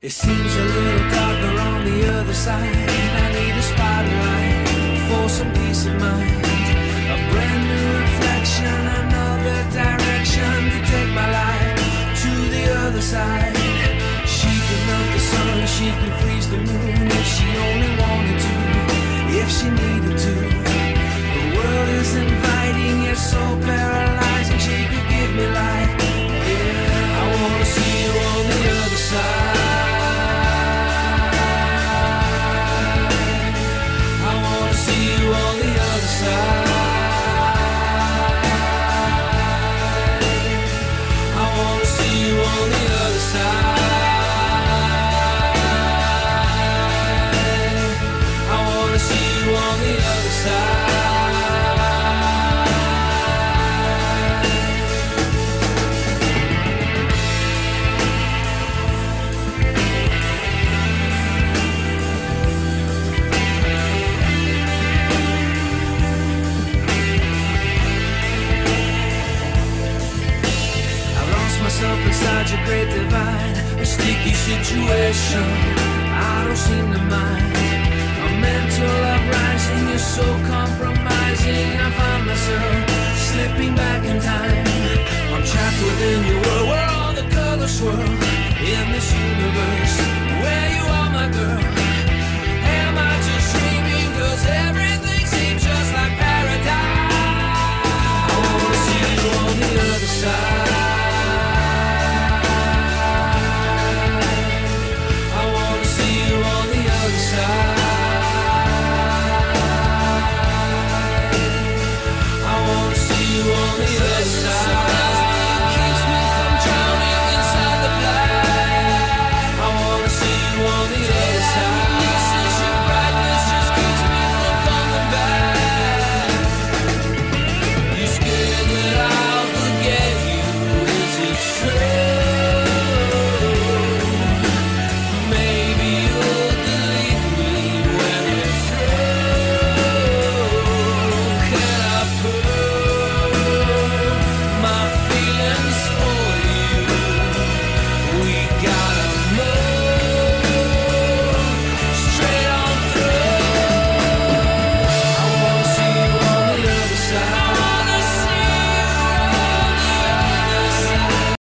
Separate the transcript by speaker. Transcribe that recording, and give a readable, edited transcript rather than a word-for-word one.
Speaker 1: It seems a little darker on the other side. I need a spotlight for some peace of mind. A brand new reflection, another direction to take my life to the other side. She can melt the sun, she can freeze the moon if she only wanted to, if she needed to. The world is inviting, yet so paralyzing. She could give me life. Yeah, I wanna see you on the other side. Inside your great divide, a sticky situation I don't seem to mind. A mental uprising is so compromising. I find myself slipping back in time. I'm trapped within your world where all the colors swirl. In this universe where you are my girl,